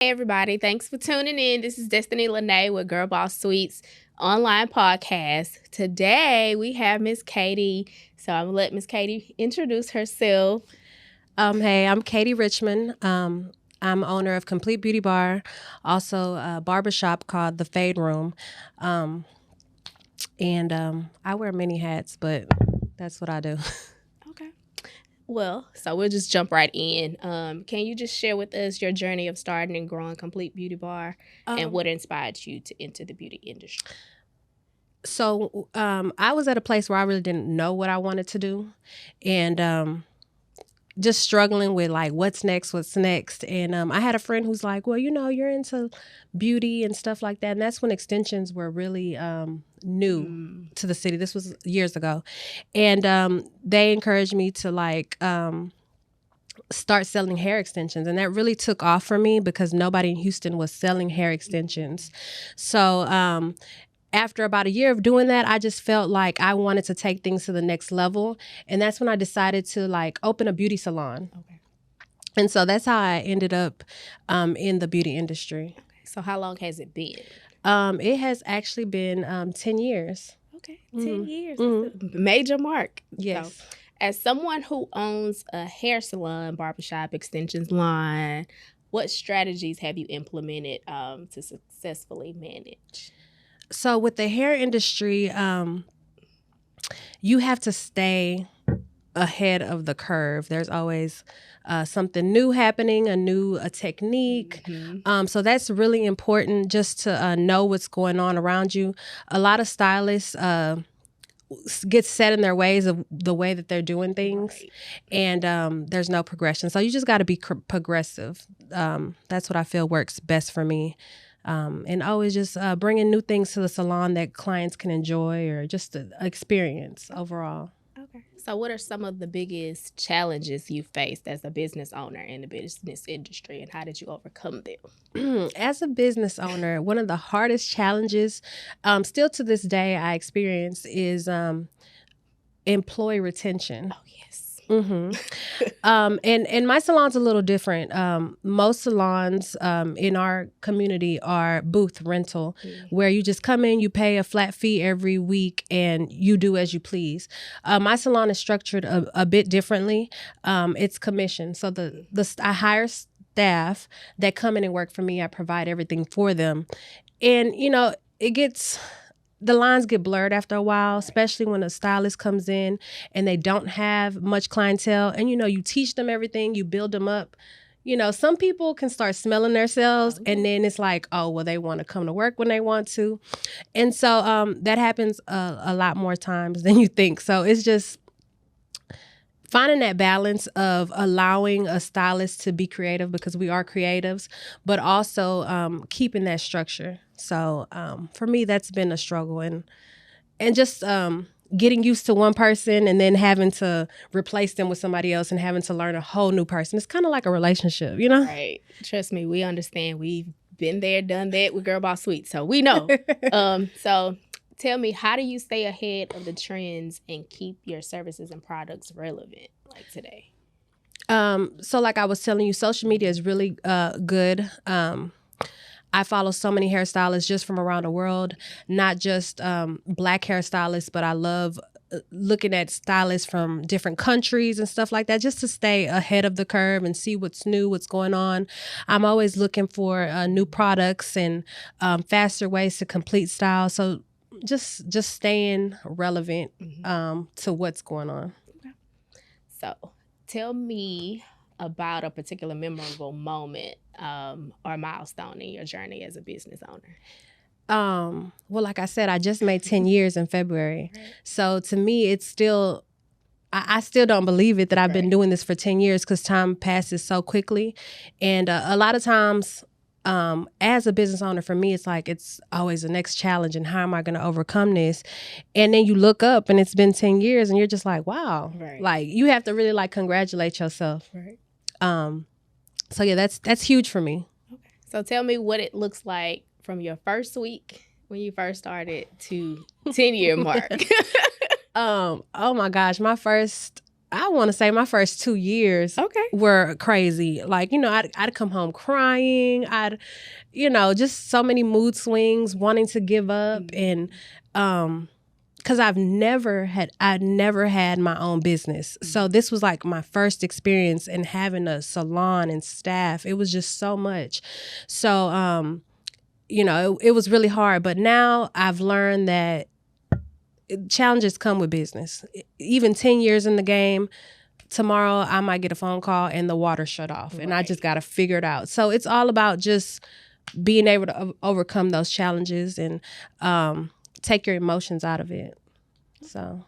Hey everybody, thanks for tuning in. This is Destiny Lene with Girl Boss Suites online podcast. Today we have Miss Katie. So I'm gonna let Miss Katie introduce herself. Hey, I'm Katie Richmond. I'm owner of Complete Beauty Bar, also a barbershop called The Fade Room. Um, and I wear many hats, but that's what I do. Okay. Well, so we'll just jump right in. Can you just share with us your journey of starting and growing Complete Beauty Bar and what inspired you to enter the beauty industry? I was at a place where I really didn't know what I wanted to do. And just struggling with like what's next. And I had a friend who's like, well, you're into beauty and stuff like that. And that's when extensions were really new to the city. This was years ago. And they encouraged me to start selling hair extensions. And that really took off for me because nobody in Houston was selling hair extensions. So after about a year of doing that, I just felt like I wanted to take things to the next level. And that's when I decided to open a beauty salon. Okay. And so that's how I ended up in the beauty industry. Okay. So how long has it been? It has actually been 10 years. Okay, 10 years. That's a major mark. Yes. So, as someone who owns a hair salon, barbershop, extensions line, what strategies have you implemented to successfully manage? So with the hair industry, you have to stay ahead of the curve. There's always something new happening, a technique. So that's really important just to know what's going on around you. A lot of stylists get set in their ways of the way that they're doing things. Right. And there's no progression. So you just got to be progressive. That's what I feel works best for me. And always just bringing new things to the salon that clients can enjoy or just the experience overall. Okay. So what are some of the biggest challenges you faced as a business owner in the business industry, and how did you overcome them? As a business owner, one of the hardest challenges still to this day I experience is employee retention. Oh, yes. And my salon's a little different. Most salons in our community are booth rental, where you just come in, you pay a flat fee every week, and you do as you please. My salon is structured a bit differently. It's commission, so I hire staff that come in and work for me. I provide everything for them, and the lines get blurred after a while, especially when a stylist comes in and they don't have much clientele. And, you teach them everything, you build them up. Some people can start smelling themselves and then it's like, oh, well, they want to come to work when they want to. And so that happens a lot more times than you think. So it's just finding that balance of allowing a stylist to be creative, because we are creatives, but also keeping that structure. So for me, that's been a struggle, and just getting used to one person and then having to replace them with somebody else and having to learn a whole new person. It's kind of like a relationship, Right. Trust me, we understand. We've been there, done that with Girl Boss Suite, so we know. So tell me, how do you stay ahead of the trends and keep your services and products relevant like today? So like I was telling you, social media is really good. I follow so many hairstylists just from around the world, not just Black hairstylists, but I love looking at stylists from different countries and stuff like that, just to stay ahead of the curve and see what's new, what's going on. I'm always looking for new products and faster ways to complete style. So just staying relevant to what's going on. Okay. So tell me about a particular memorable moment or milestone in your journey as a business owner. Well, like I said, I just made 10 years in February. Right. So to me, it's still, I still don't believe it that I've been doing this for 10 years because time passes so quickly. And a lot of times, as a business owner, for me, it's like it's always the next challenge and how am I going to overcome this? And then you look up and it's been 10 years and you're just like, wow. Right. Like you have to really congratulate yourself. Right. So yeah, that's huge for me. Okay. So tell me what it looks like from your first week when you first started to 10-year mark. Oh my gosh, my first I want to say my first 2 years were crazy. Like, I'd come home crying. Just so many mood swings, wanting to give up. And, because I'd never had my own business. So this was like my first experience in having a salon and staff. It was just so much. So, it was really hard. But now I've learned that challenges come with business. Even 10 years in the game, tomorrow I might get a phone call and the water shut off, and I just got to figure it out. So it's all about just being able to overcome those challenges and take your emotions out of it. So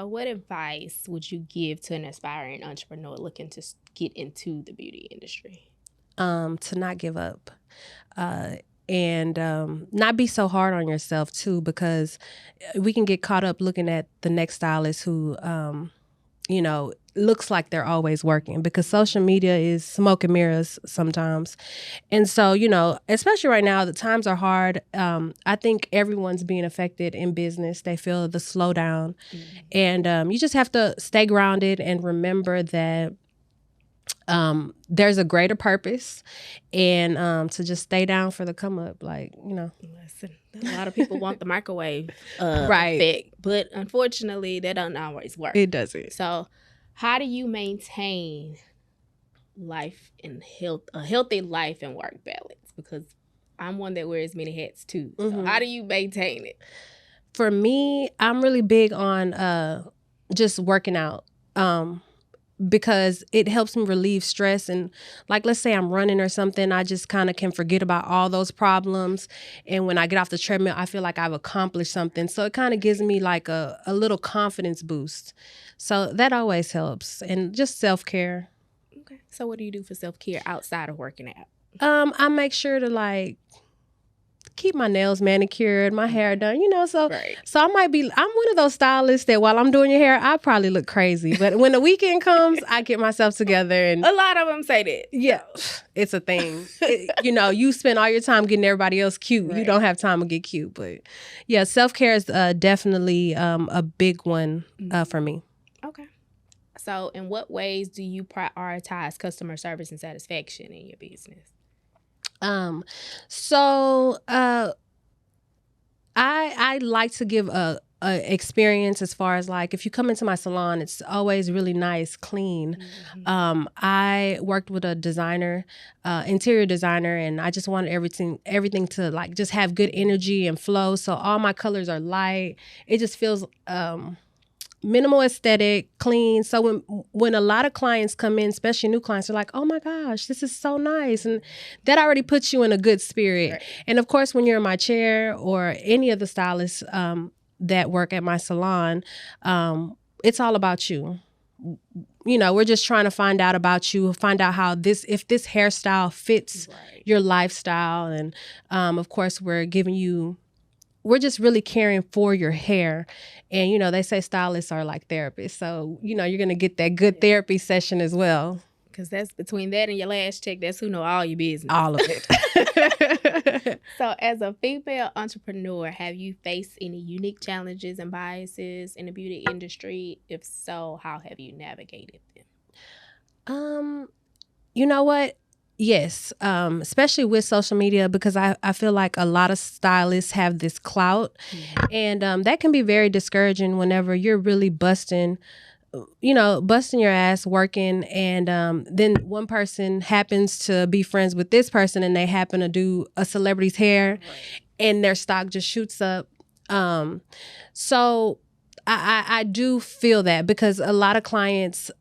what advice would you give to an aspiring entrepreneur looking to get into the beauty industry? To not give up. And not be so hard on yourself too, because we can get caught up looking at the next stylist who, looks like they're always working, because social media is smoke and mirrors sometimes. And so, especially right now, the times are hard. I think everyone's being affected in business. They feel the slowdown. And you just have to stay grounded and remember that there's a greater purpose, and to just stay down for the come up, Listen, a lot of people want the microwave effect, but unfortunately that doesn't always work. It doesn't. So how do you maintain life and a healthy life and work balance? Because I'm one that wears many hats too. So how do you maintain it? For me, I'm really big on just working out. Because it helps me relieve stress. And like, let's say I'm running or something, I just kind of can forget about all those problems. And when I get off the treadmill, I feel like I've accomplished something. So it kind of gives me like a little confidence boost. So that always helps. And just self-care. Okay. So what do you do for self-care outside of working out? I make sure to keep my nails manicured, my hair done, so I'm one of those stylists that while I'm doing your hair, I probably look crazy. But when the weekend comes, I get myself together. And a lot of them say that. Yeah, it's a thing. You spend all your time getting everybody else cute. You don't have time to get cute. But yeah, self-care is definitely a big one for me. Okay. So in what ways do you prioritize customer service and satisfaction in your business? I like to give a experience as far as if you come into my salon, it's always really nice, clean. I worked with a designer, interior designer, and I just wanted everything to just have good energy and flow. So all my colors are light. It just feels minimal aesthetic, clean. So when a lot of clients come in, especially new clients, they're like, oh my gosh, this is so nice. And that already puts you in a good spirit. Right. And of course, when you're in my chair or any of the stylists that work at my salon, it's all about you. We're just trying to find out about you, find out if this hairstyle fits your lifestyle. And of course, we're just really caring for your hair. And, they say stylists are like therapists. So, you're going to get that good therapy session as well. Because that's between that and your last check, that's who know all your business. All of it. So as a female entrepreneur, have you faced any unique challenges and biases in the beauty industry? If so, how have you navigated them? You know what? Yes, especially with social media, because I feel like a lot of stylists have this clout, and that can be very discouraging whenever you're really busting your ass working, and then one person happens to be friends with this person and they happen to do a celebrity's hair and their stock just shoots up. So I do feel that, because a lot of clients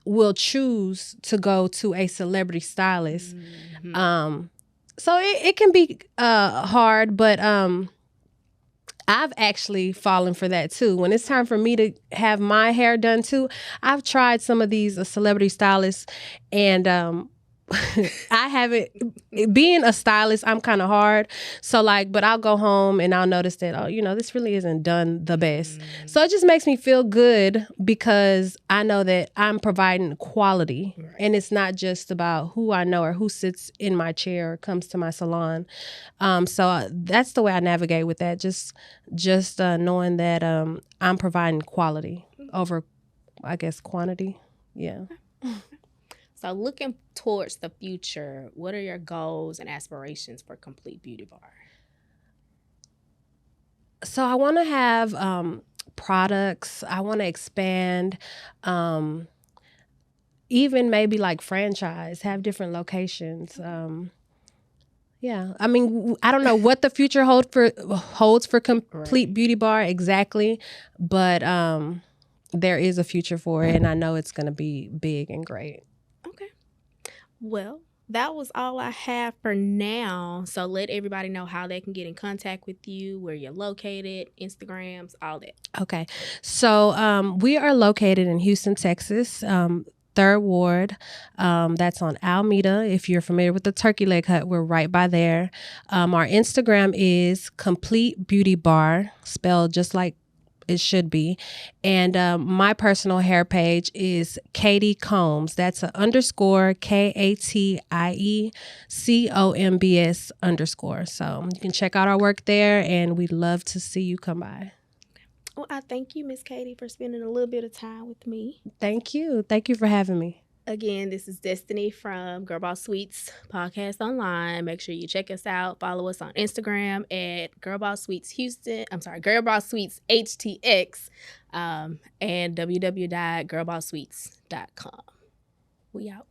will choose to go to a celebrity stylist. So it can be hard, but I've actually fallen for that too. When it's time for me to have my hair done too, I've tried some of these celebrity stylists, and I haven't. Being a stylist, I'm kind of hard. So but I'll go home and I'll notice that, this really isn't done the best. So it just makes me feel good, because I know that I'm providing quality, and it's not just about who I know or who sits in my chair or comes to my salon. So that's the way I navigate with that. Just knowing that I'm providing quality over I guess, quantity. Yeah. So looking towards the future, what are your goals and aspirations for Complete Beauty Bar? So I want to have products. I want to expand, even maybe like franchise, have different locations. Yeah, I mean, I don't know what the future holds for Complete Beauty Bar exactly, but there is a future for it, and I know it's going to be big and great. Okay. Well, that was all I have for now. So let everybody know how they can get in contact with you, where you're located, Instagrams, all that. Okay. So we are located in Houston, Texas. 3rd Ward. That's on Alameda. If you're familiar with the Turkey Leg Hut, we're right by there. Our Instagram is Complete Beauty Bar, spelled just like it should be. And my personal hair page is Katie Combs. That's a _ KATIECOMBS _. So you can check out our work there, and we'd love to see you come by. Well, I thank you, Miss Katie, for spending a little bit of time with me. Thank you. Thank you for having me. Again, this is Destiny from Girl Boss Sweets Podcast Online. Make sure you check us out. Follow us on Instagram at Girl Boss Sweets Houston. I'm sorry, Girl Boss Sweets HTX, and www.girlbosssweets.com. We out.